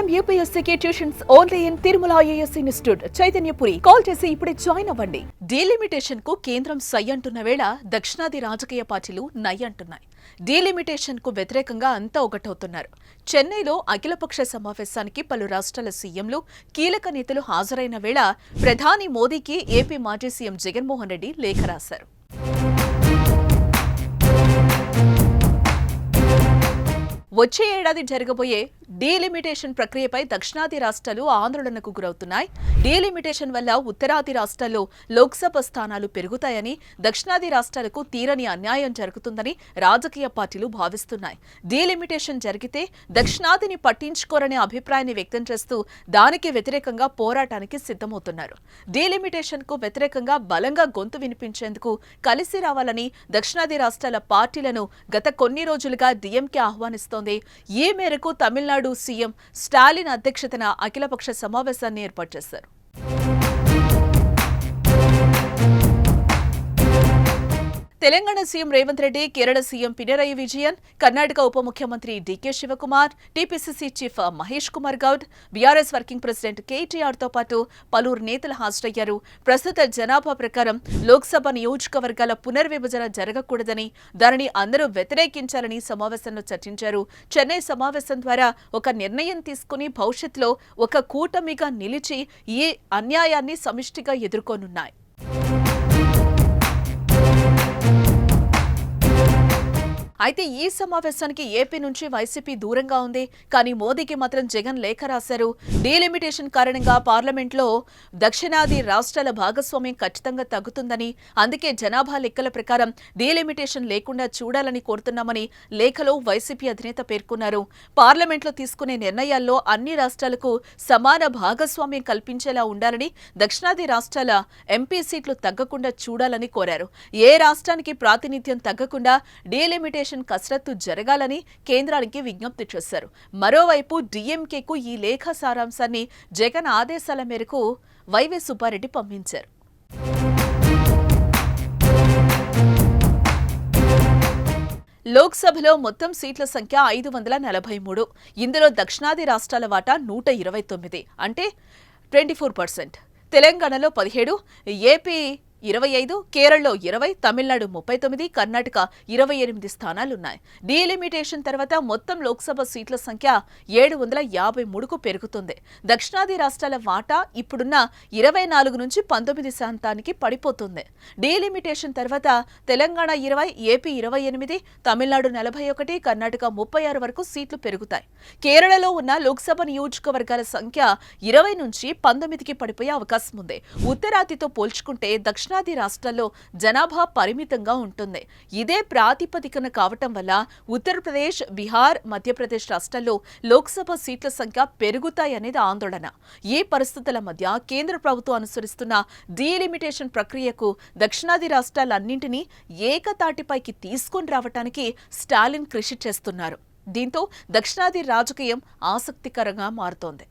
IIM UPSC tuitions only in Tirumala IAS institute Chaitanyapuri. Call చేసి ఇప్పుడే join అవ్వండి. డీలిమిటేషన్ కు కేంద్రం సై అంటున్న వేళ దక్షిణాది రాజకీయ పార్టీలు నై అంటున్నాయి. డీలిమిటేషన్ కు వ్యతిరేకంగా అంతా ఒకటవుతున్నారు. చెన్నైలో అఖిలపక్ష సమావేశానికి పలు రాష్ట్రాల సీఎంలు, కీలక నేతలు హాజరైన వేళ ప్రధాని మోదీకి ఏపీ మాజీ సీఎం జగన్మోహన్ రెడ్డి లేఖ రాశారు. వచ్చే ఏడాది జరగబోయే డీలిమిటేషన్ ప్రక్రియపై దక్షిణాది రాష్ట్రాలు ఆందోళనకు గురవుతున్నాయి. డీలిమిటేషన్ వల్ల ఉత్తరాది రాష్ట్రాల్లో లోక్సభ స్థానాలు పెరుగుతాయని, దక్షిణాది రాష్ట్రాలకు తీరని అన్యాయం జరుగుతుందని రాజకీయ పార్టీలు భావిస్తున్నాయి. డీలిమిటేషన్ జరిగితే దక్షిణాదిని పట్టించుకోరనే అభిప్రాయాన్ని వ్యక్తం చేస్తూ దానికి వ్యతిరేకంగా పోరాటానికి సిద్ధమవుతున్నారు. డీలిమిటేషన్ కు వ్యతిరేకంగా బలంగా గొంతు వినిపించేందుకు కలిసి రావాలని దక్షిణాది రాష్ట్రాల పార్టీలను గత కొన్ని రోజులుగా DMK ఆహ్వానిస్తోంది. ఈ మేరకు తమిళనాడు సీఎం స్టాలిన్ అధ్యక్షతన అఖిలపక్ష సమావేశాన్ని ఏర్పాటు చేశారు. తెలంగాణ సీఎం రేవంత్ రెడ్డి, కేరళ సీఎం పినరయి విజయన్, కర్ణాటక ఉప ముఖ్యమంత్రి DK Shivakumar, TPCC chief Mahesh Kumar Goud, BRS working president KTR తో పాటు పలువురు నేతలు హాజరయ్యారు. ప్రస్తుత జనాభా ప్రకారం లోక్సభ నియోజకవర్గాల పునర్విభజన జరగకూడదని, దానిని అందరూ వ్యతిరేకించాలని సమావేశంలో చర్చించారు. చెన్నై సమావేశం ద్వారా ఒక నిర్ణయం తీసుకుని భవిష్యత్తులో ఒక కూటమిగా నిలిచి ఈ అన్యాయాన్ని సమిష్టిగా ఎదుర్కొనున్నాయి. అయితే ఈ సమావేశానికి ఏపీ నుంచి వైసీపీ దూరంగా ఉంది. కానీ మోదీకి మాత్రం జగన్ లేఖ రాశారు. డీలిమిటేషన్ కారణంగా పార్లమెంట్లో దక్షిణాది రాష్ట్రాల భాగస్వామ్యం ఖచ్చితంగా తగ్గుతుందని, అందుకే జనాభా లెక్కల ప్రకారం డీలిమిటేషన్ లేకుండా చూడాలని కోరుతున్నామని లేఖలో వైసీపీ అధినేత పేర్కొన్నారు. పార్లమెంట్లో తీసుకునే నిర్ణయాల్లో అన్ని రాష్ట్రాలకు సమాన భాగస్వామ్యం కల్పించేలా ఉండాలని, దక్షిణాది రాష్ట్రాల MP సీట్లు తగ్గకుండా చూడాలని కోరారు. ఏ రాష్ట్రానికి ప్రాతినిధ్యం తగ్గకుండా డీలిమిటేషన్ కసరత్తు జరగాలని కేంద్రానికి విజ్ఞప్తి చేశారు. మరోవైపు DMKకు ఈ లేఖ సారాంశాన్ని జగన్ ఆదేశాల మేరకు వైవి సుబ్బారెడ్డి పంపించారు. లోక్సభలో మొత్తం సీట్ల సంఖ్య 543. ఇందులో దక్షిణాది రాష్ట్రాల వాటా 129, అంటే 24%. తెలంగాణలో 17, ఏపీ 25, కేరళలో 20, తమిళనాడు 39, కర్ణాటక 28 స్థానాలున్నాయి. డీలిమిటేషన్ తర్వాత మొత్తం లోక్సభ సీట్ల సంఖ్య 753కు పెరుగుతుంది. దక్షిణాది రాష్ట్రాల వాటా ఇప్పుడున్న 24 నుంచి 19% పడిపోతుంది. డీలిమిటేషన్ తర్వాత తెలంగాణ 20, ఏపీ 28, తమిళనాడు 41, కర్ణాటక 36 వరకు సీట్లు పెరుగుతాయి. కేరళలో ఉన్న లోక్సభ నియోజకవర్గాల సంఖ్య 20 నుంచి 19కి పడిపోయే అవకాశం ఉంది. ఉత్తరాదితో పోల్చుకుంటే దక్షిణాది రాష్ట్రాల్లో జనాభా పరిమితంగా ఉంటుంది. ఇదే ప్రాతిపదికన కావటం వల్ల ఉత్తరప్రదేశ్, బీహార్, మధ్యప్రదేశ్ రాష్ట్రాల్లో లోక్సభ సీట్ల సంఖ్య పెరుగుతాయనేది ఆందోళన. ఈ పరిస్థితుల మధ్య కేంద్ర ప్రభుత్వం అనుసరిస్తున్న డీలిమిటేషన్ ప్రక్రియకు దక్షిణాది రాష్ట్రాలన్నింటినీ ఏకతాటిపైకి తీసుకొని రావటానికి స్టాలిన్ కృషి చేస్తున్నారు. దీంతో దక్షిణాది రాజకీయం ఆసక్తికరంగా మారుతోంది.